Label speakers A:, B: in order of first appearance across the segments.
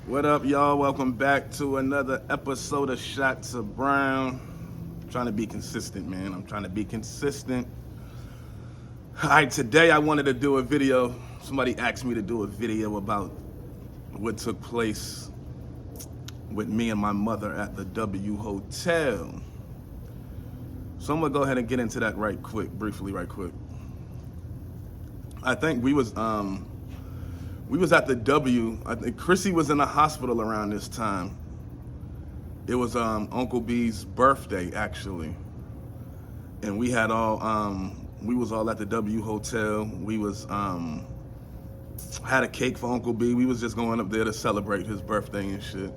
A: What up, y'all? Welcome back to another episode of Shots of Brown. I'm trying to be consistent, man. I'm trying to be consistent. All right, today I wanted to do a video. Somebody asked me to do a video about what took place with me and my mother at the W Hotel. So I'm gonna go ahead and get into that briefly. I think we was at the W. I think Chrissy was in the hospital around this time. It was Uncle B's birthday actually, and we had we was all at the W Hotel. We was had a cake for Uncle B. We was just going up there to celebrate his birthday and shit.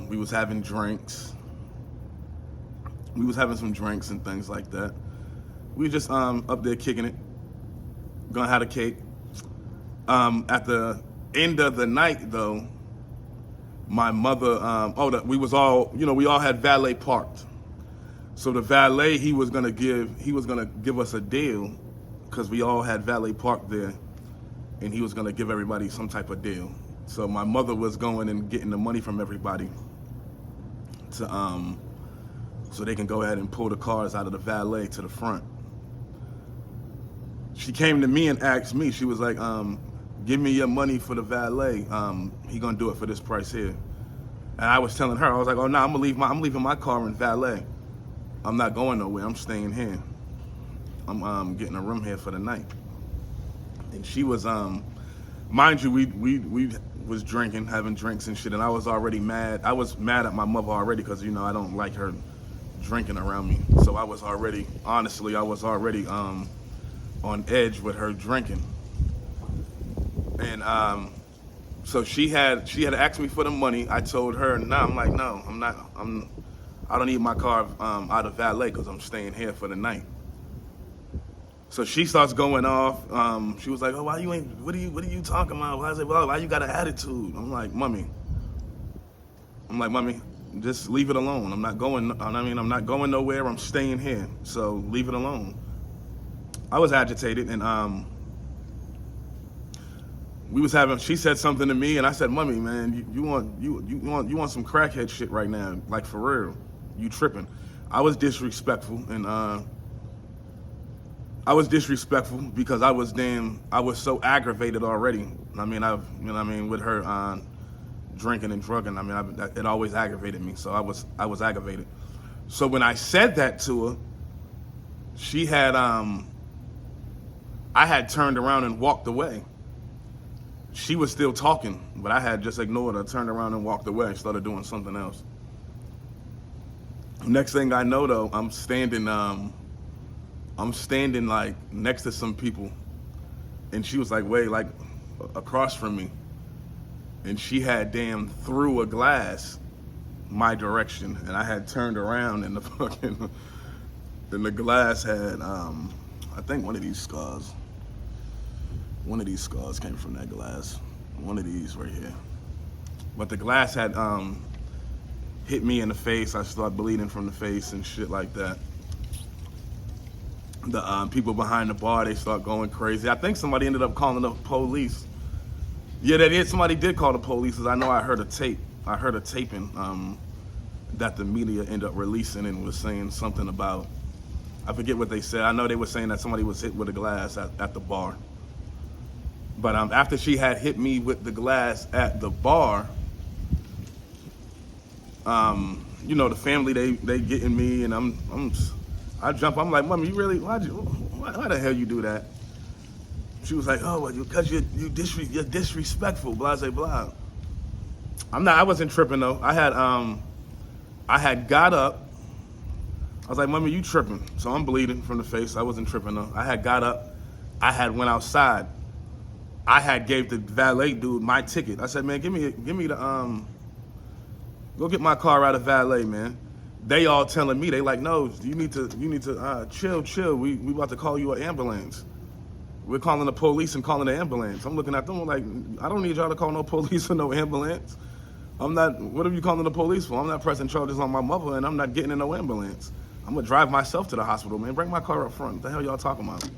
A: We was having drinks. We was having some drinks and things like that. We was just up there kicking it, gonna have a cake. At the end of the night, though, my mother, we was all, we all had valet parked. So the valet, he was gonna give us a deal, because we all had valet parked there, and he was gonna give everybody some type of deal. So my mother was going and getting the money from everybody to, so they can go ahead and pull the cars out of the valet to the front. She came to me and asked me, she was like, give me your money for the valet. He gonna do it for this price here. And I was telling her, I was like, oh no, I'm leaving my car in valet. I'm not going nowhere, I'm staying here. I'm getting a room here for the night. And she was, mind you, we was drinking, having drinks and shit, and I was already mad. I was mad at my mother already, because I don't like her drinking around me. So I was already on edge with her drinking. And so she had asked me for the money. I told her, no, I don't need my car out of valet, because I'm staying here for the night. So she starts going off. She was like, oh, what are you talking about? I said, well, why you got an attitude? I'm like, mommy, just leave it alone. I'm not going nowhere. I'm staying here. So leave it alone. I was agitated, and she said something to me, and I said, mommy, man, you want some crackhead shit right now, like for real. You tripping. I was disrespectful, and because I was so aggravated already. With her drinking and drugging, it always aggravated me. So I was aggravated. So when I said that to her, she had I had turned around and walked away. She was still talking, but I had just ignored her, turned around and walked away, started doing something else. Next thing I know, though, I'm standing like next to some people, and she was like way like across from me, and she had threw a glass my direction, and I had turned around, and the glass had I think one of these scars came from that glass. One of these right here. But the glass had hit me in the face. I started bleeding from the face and shit like that. The people behind the bar, they start going crazy. I think somebody ended up calling the police. Yeah, they did. Somebody did call the police, because I know I heard a taping that the media ended up releasing, and was saying something about, I forget what they said. I know they were saying that somebody was hit with a glass at the bar. But after she had hit me with the glass at the bar, the family, they getting me, and I jump. I'm like, mommy, you really? Why the hell you do that? She was like, oh, well, because you're disrespectful, blah blah blah. I wasn't tripping though. I had got up. I was like, mommy, you tripping? So I'm bleeding from the face. I wasn't tripping though. I had got up. I had went outside. I had gave the valet dude my ticket. I said, man, give me the go get my car out of valet, man. They all telling me, they like, no, you need to chill. We about to call you an ambulance. We're calling the police and calling the ambulance. I'm looking at them like, I don't need y'all to call no police or no ambulance. What are you calling the police for? I'm not pressing charges on my mother, and I'm not getting in no ambulance. I'm gonna drive myself to the hospital, man. Bring my car up front. What the hell y'all talking about?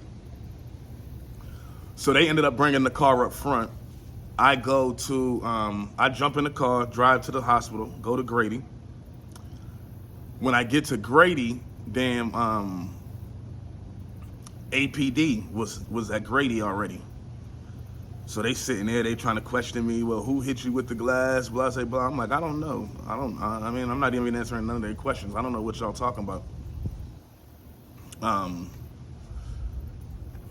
A: So they ended up bringing the car up front, I go to, I jump in the car, drive to the hospital, go to Grady. When I get to Grady, damn, APD was at Grady already. So they sitting there, they trying to question me. Well, who hit you with the glass? Blah, blah, blah. I'm like, I don't know. I mean, I'm not even answering none of their questions. I don't know what y'all talking about.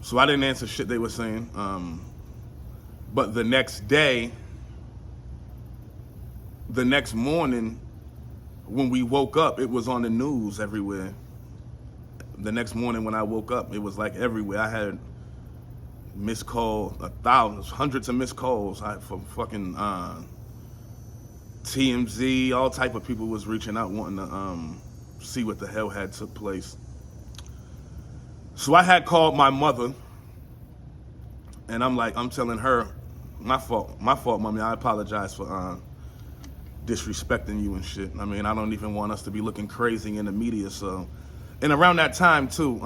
A: So I didn't answer shit they were saying. But the next morning, when we woke up, it was on the news everywhere. The next morning when I woke up, it was like everywhere. I had missed calls, thousands, hundreds of missed calls from fucking TMZ. All type of people was reaching out wanting to see what the hell had took place. So I had called my mother, and I'm telling her, my fault, mommy. I apologize for disrespecting you and shit. I mean, I don't even want us to be looking crazy in the media. So, and around that time too,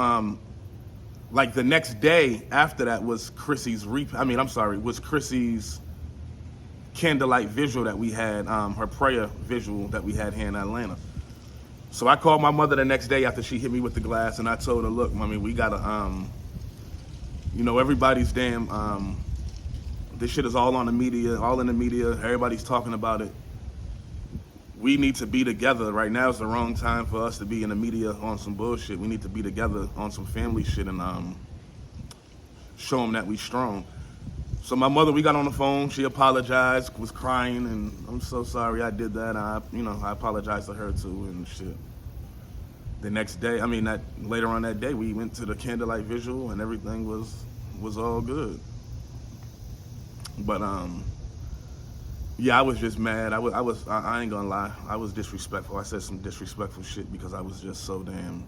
A: like the next day after that was was Chrissy's candlelight visual that we had, her prayer visual that we had here in Atlanta. So I called my mother the next day after she hit me with the glass, and I told her, look, mommy, we gotta, everybody's damn, this shit is all on the media, all in the media, everybody's talking about it. We need to be together. Right now is the wrong time for us to be in the media on some bullshit. We need to be together on some family shit and show them that we strong. So my mother, we got on the phone. She apologized, was crying, and I'm so sorry I did that. I apologized to her too and shit. The next day, later on that day, we went to the candlelight visual and everything was all good. But yeah, I was just mad. I ain't gonna lie. I was disrespectful. I said some disrespectful shit because I was just so damn.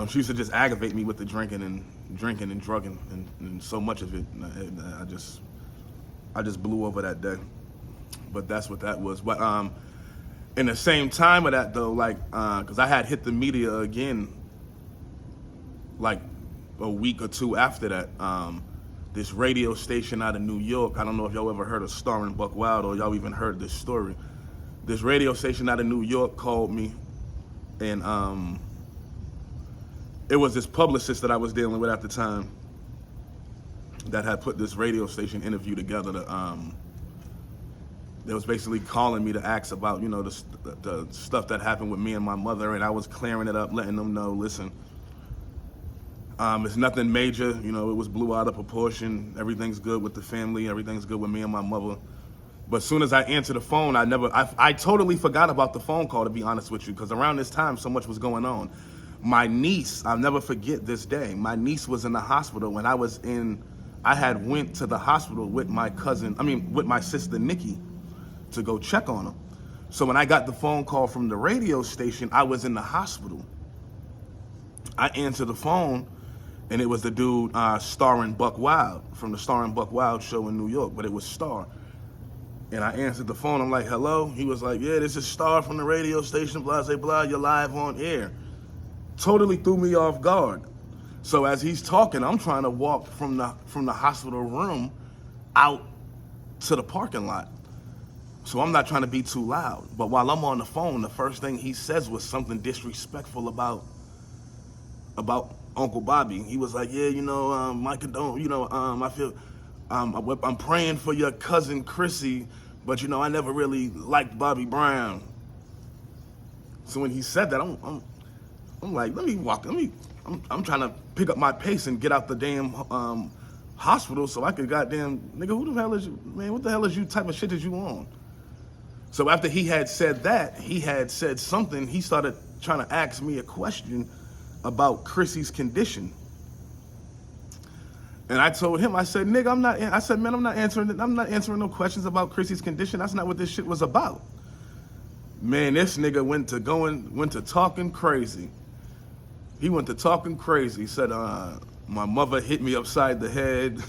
A: She used to just aggravate me with the drinking and drugging and so much of it. I just blew over that day. But that's what that was. But in the same time of that though, because I had hit the media again, like a week or two after that. This radio station out of New York. I don't know if y'all ever heard of Star and Buck Wild or y'all even heard this story. This radio station out of New York called me, and it was this publicist that I was dealing with at the time that had put this radio station interview together. They was basically calling me to ask about, the stuff that happened with me and my mother, and I was clearing it up, letting them know, listen, it's nothing major, it was blew out of proportion. Everything's good with the family. Everything's good with me and my mother. But as soon as I answered the phone, I totally forgot about the phone call, to be honest with you, because around this time, so much was going on. My niece, I'll never forget this day. My niece was in the hospital when I had went to the hospital with with my sister Nikki to go check on her. So when I got the phone call from the radio station, I was in the hospital. I answered the phone, and it was the dude Star and Buck Wild from the Star and Buck Wild show in New York, but it was Star. And I answered the phone. I'm like, hello? He was like, yeah, this is Star from the radio station, blah, blah, blah, you're live on air. Totally threw me off guard. So as he's talking, I'm trying to walk from the hospital room out to the parking lot. So I'm not trying to be too loud. But while I'm on the phone, the first thing he says was something disrespectful about Uncle Bobby. He was like, yeah, Micah don't, I feel, I'm praying for your cousin Chrissy, but I never really liked Bobby Brown. So when he said that, I'm like, I'm trying to pick up my pace and get out the damn hospital so I could goddamn, nigga, who the hell is you, man, what the hell is you type of shit is you on? So after he had said that, he had said something, he started trying to ask me a question about Chrissy's condition. And I told him, I said, nigga, I'm not answering no questions about Chrissy's condition. That's not what this shit was about. Man, this nigga went to talking crazy. He went to talking crazy. He said, my mother hit me upside the head.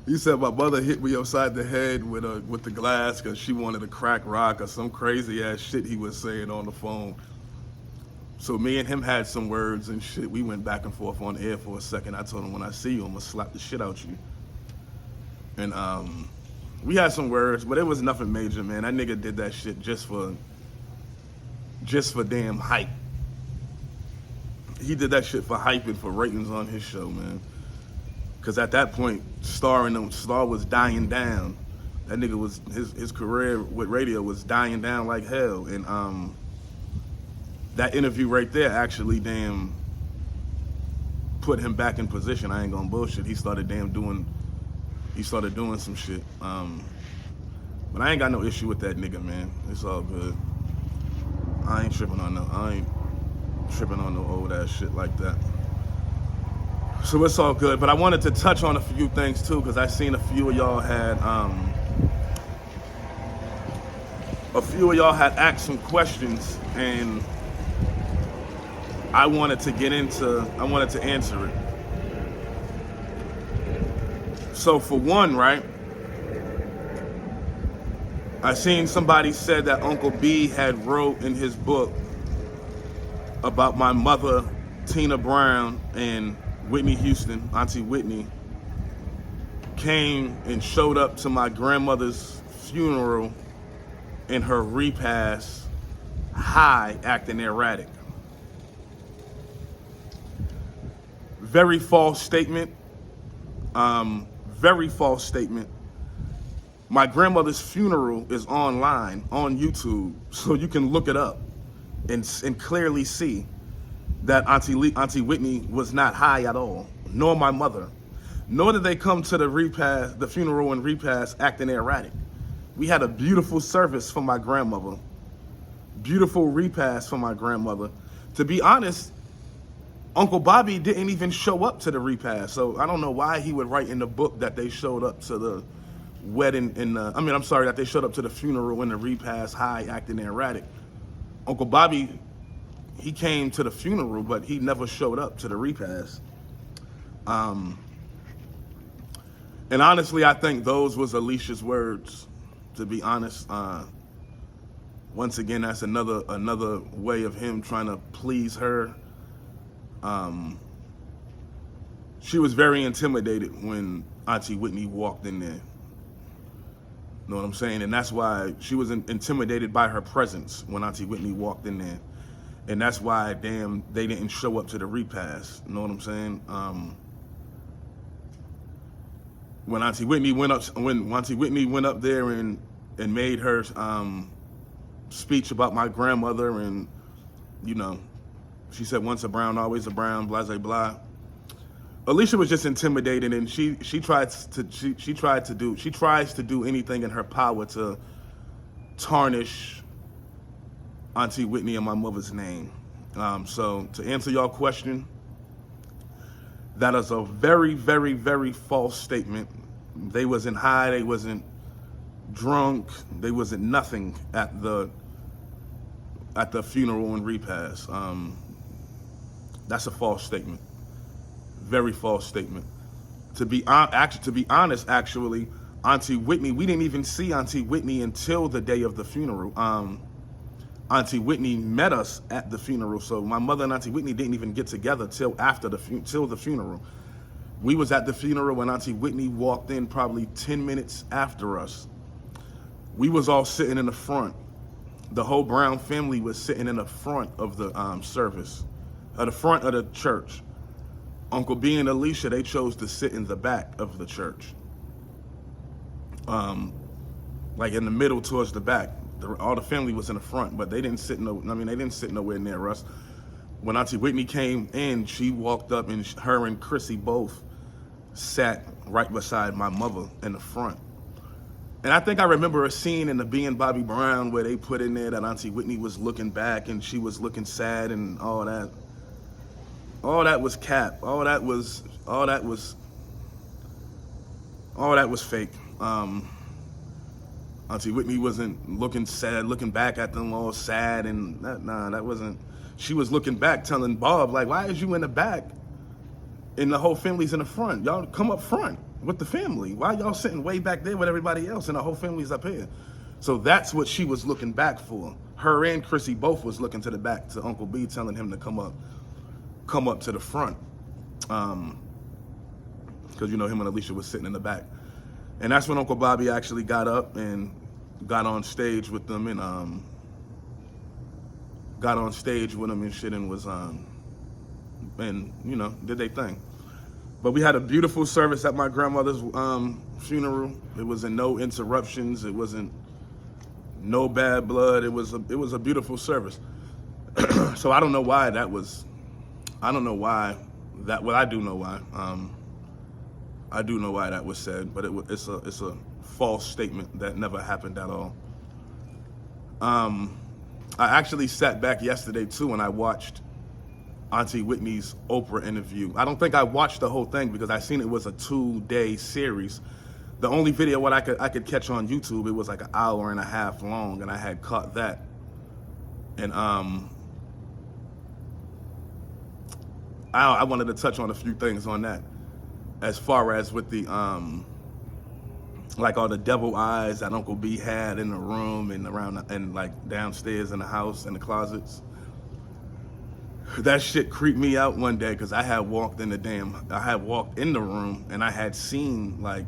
A: He said my mother hit me upside the head with the glass because she wanted to crack rock or some crazy ass shit he was saying on the phone. So me and him had some words and shit. We went back and forth on air for a second. I told him, when I see you, I'm gonna slap the shit out you. And we had some words, but it was nothing major, man. That nigga did that shit just for damn hype. He did that shit for hype and for ratings on his show, man. Cause at that point, Star was dying down. That nigga was his career with radio was dying down like hell. And that interview right there actually damn put him back in position. I ain't gonna bullshit. He started doing some shit. But I ain't got no issue with that nigga, man. It's all good. I ain't tripping on no old ass shit like that. So it's all good. But I wanted to touch on a few things too, because I seen a few of y'all had asked some questions, and I wanted to answer it. So for one, right, I seen somebody said that Uncle B had wrote in his book about my mother, Tina Brown, and Whitney Houston, Auntie Whitney, came and showed up to my grandmother's funeral in her repast, high, acting erratic. Very false statement. Very false statement. My grandmother's funeral is online on YouTube, so you can look it up and clearly see that Auntie Whitney was not high at all, nor my mother. Nor did they come to the funeral and repast acting erratic. We had a beautiful service for my grandmother. Beautiful repast for my grandmother. To be honest, Uncle Bobby didn't even show up to the repast, so I don't know why he would write in the book that they showed up to the wedding that they showed up to the funeral in the repast high acting erratic. Uncle Bobby, he came to the funeral, but he never showed up to the repast. And honestly, I think those was Alicia's words, to be honest. Once again, that's another way of him trying to please her. She was very intimidated when Auntie Whitney walked in there. Know what I'm saying? And that's why she was intimidated by her presence when Auntie Whitney walked in there. And that's why, damn, they didn't show up to the repast. You know what I'm saying? When Auntie Whitney went up there and made her speech about my grandmother, and you know, she said once a brown, always a brown, blah blah blah. Alicia was just intimidated, and she tries to do anything in her power to tarnish Auntie Whitney and my mother's name. So to answer your question, that is a very, very, very false statement. They wasn't high, they wasn't drunk, they wasn't nothing at the funeral and repast. That's a false statement. Very false statement. To be honest, actually, Auntie Whitney, we didn't even see Auntie Whitney until the day of the funeral. Auntie Whitney met us at the funeral, so my mother and Auntie Whitney didn't even get together till the funeral. We was at the funeral when Auntie Whitney walked in probably 10 minutes after us. We was all sitting in the front. The whole Brown family was sitting in the front of the service, at the front of the church. Uncle B and Alicia, they chose to sit in the back of the church. Like in the middle towards the back. All the family was in the front, but they didn't sit nowhere near us. When Auntie Whitney came in, she walked up, and her and Chrissy both sat right beside my mother in the front. And I think I remember a scene in the B and Bobby Brown where they put in there that Auntie Whitney was looking back and she was looking sad and all that. All that was cap. All that was fake. Auntie Whitney wasn't looking sad, looking back at them all sad, and that wasn't. She was looking back, telling Bob, like, why is you in the back and the whole family's in the front? Y'all come up front with the family. Why y'all sitting way back there with everybody else and the whole family's up here? So that's what she was looking back for. her and Chrissy both was looking to the back to Uncle B, telling him to come up to the front. Because him and Alicia was sitting in the back. And that's when Uncle Bobby actually got up and got on stage with them and shit and was did their thing. But we had a beautiful service at my grandmother's funeral. It wasn't no interruptions. It wasn't no bad blood. It was a beautiful service. So I don't know why that was. I don't know why that. Well, I do know why. I do know why that was said, but it's a false statement that never happened at all. I actually sat back yesterday too and I watched Auntie Whitney's Oprah interview. I don't think I watched the whole thing because I seen it was a 2-day series. The only video what I could catch on YouTube, it was like an hour and a half long, and I had caught that. And I wanted to touch on a few things on that, as far as with the like all the devil eyes that Uncle B had in the room and around and like downstairs in the house in the closets. That shit creeped me out one day because I had walked in the room and I had seen the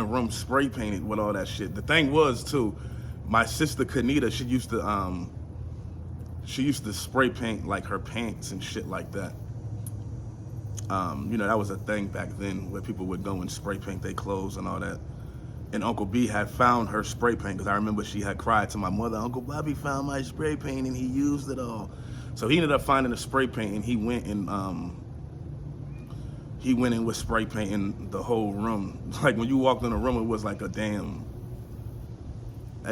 A: room spray painted with all that shit. The thing was too, my sister Kanita, she used to spray paint like her pants and shit like that. That was a thing back then where people would go and spray paint their clothes and all that. And Uncle B had found her spray paint because I remember she had cried to my mother, Uncle Bobby found my spray paint and he used it all. So he ended up finding the spray paint and he went in with spray painting the whole room. Like when you walked in the room, it was like that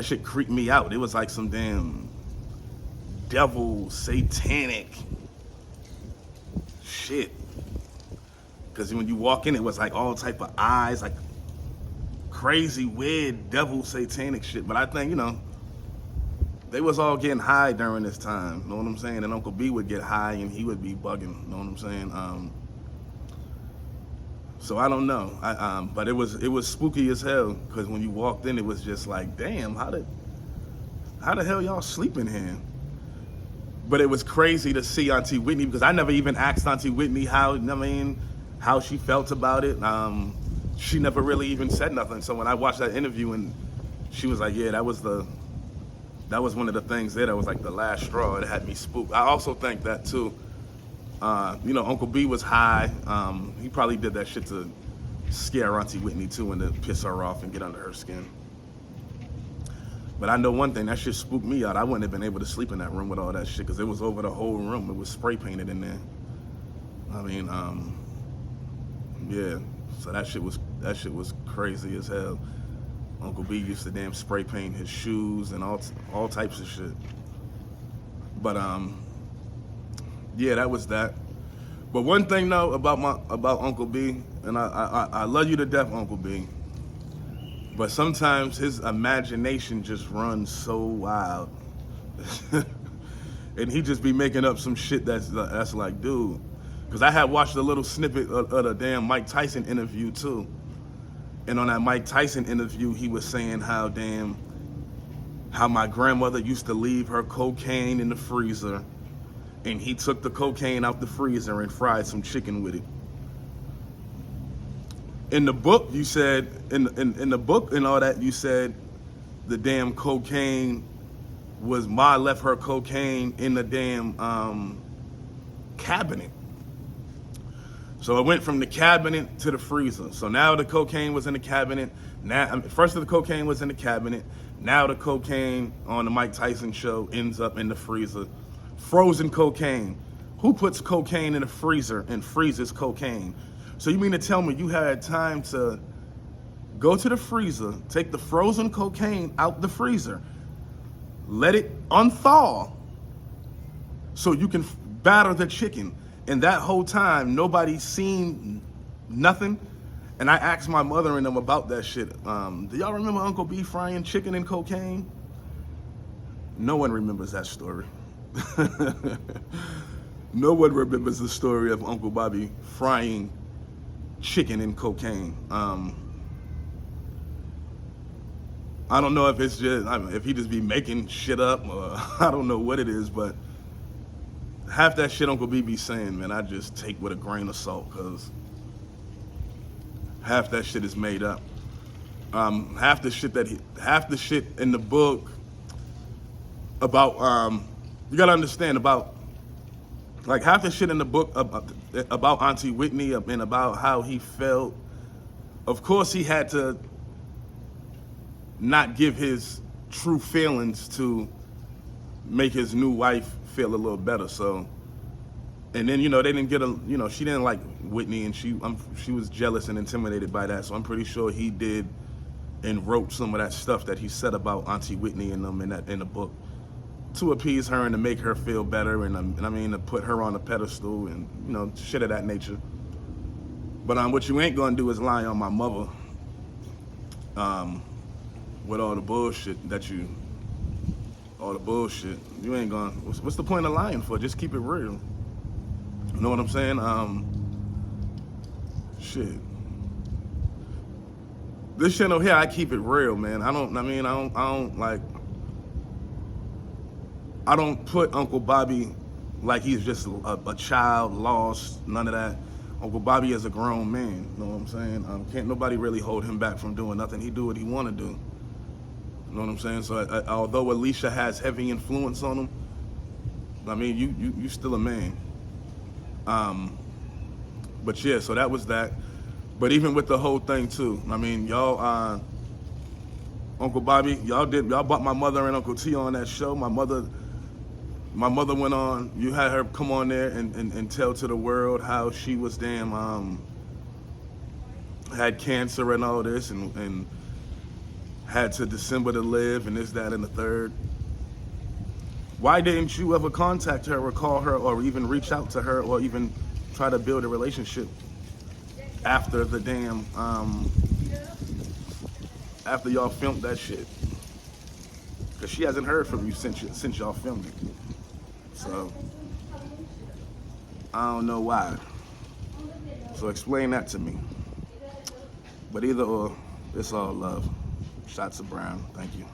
A: shit creeped me out. It was like some damn devil satanic shit. Because when you walk in, it was like all type of eyes, like crazy, weird, devil satanic shit. But I think, they was all getting high during this time, know what I'm saying? And Uncle B would get high and he would be bugging, know what I'm saying? So I don't know, but it was spooky as hell because when you walked in, it was just like, damn, how the hell y'all sleep in here? But it was crazy to see Auntie Whitney because I never even asked Auntie Whitney how she felt about it. She never really even said nothing. So when I watched that interview and she was like, yeah, that was one of the things there that was like the last straw. It had me spooked. I also think that too. Uncle B was high. He probably did that shit to scare Auntie Whitney too and to piss her off and get under her skin. But I know one thing, that shit spooked me out. I wouldn't have been able to sleep in that room with all that shit because it was over the whole room. It was spray painted in there. I mean, yeah. So that shit was crazy as hell. Uncle B used to damn spray paint his shoes and all types of shit. But yeah, that was that. But one thing though about Uncle B, and I love you to death, Uncle B. But sometimes his imagination just runs so wild. And he just be making up some shit that's like, dude. Because I had watched a little snippet of the damn Mike Tyson interview too. And on that Mike Tyson interview, he was saying how my grandmother used to leave her cocaine in the freezer. And he took the cocaine out the freezer and fried some chicken with it. In the book, you said, in the book and all that, you said the damn cocaine was Ma left her cocaine in the damn cabinet. So it went from the cabinet to the freezer. So now the cocaine was in the cabinet. First the cocaine was in the cabinet. Now the cocaine on the Mike Tyson show ends up in the freezer. Frozen cocaine. Who puts cocaine in the freezer and freezes cocaine? So you mean to tell me you had time to go to the freezer, take the frozen cocaine out the freezer, let it unthaw so you can batter the chicken, and that whole time nobody's seen nothing? And I asked my mother and them about that shit. Do y'all remember Uncle B frying chicken and cocaine? No one remembers that story. No one remembers the story of Uncle Bobby frying chicken and cocaine. I don't know if it's just, if he just be making shit up, or I don't know what it is, but half that shit Uncle B be saying, man, I just take with a grain of salt, because half that shit is made up. Half the shit in the book about, you gotta understand about, like half the shit in the book about Auntie Whitney and about how he felt. Of course, he had to not give his true feelings to make his new wife feel a little better. So, and then, they didn't get she didn't like Whitney, and she was jealous and intimidated by that. So I'm pretty sure he did and wrote some of that stuff that he said about Auntie Whitney and them in the book to appease her and to make her feel better, and I mean to put her on a pedestal and shit of that nature. But what you ain't gonna do is lie on my mother with all the bullshit you ain't gonna. What's the point of lying for? Just keep it real. You know what I'm saying? Shit. This channel here, I keep it real, man. I don't put Uncle Bobby like he's just a child lost, none of that. Uncle Bobby is a grown man, you know what I'm saying? Can't nobody really hold him back from doing nothing. He do what he want to do. You know what I'm saying? So although Alicia has heavy influence on him, I mean, you still a man. But yeah, so that was that. But even with the whole thing too, I mean, y'all, Uncle Bobby, y'all brought my mother and Uncle T on that show. My mother went on, you had her come on there and tell to the world how she was had cancer and all this and had to December to live and this, that, and the third. Why didn't you ever contact her or call her or even reach out to her or even try to build a relationship after the after y'all filmed that shit? Because she hasn't heard from you since y'all filmed it. So, I don't know why. So explain that to me. But either or, it's all love. Shots of brown. Thank you.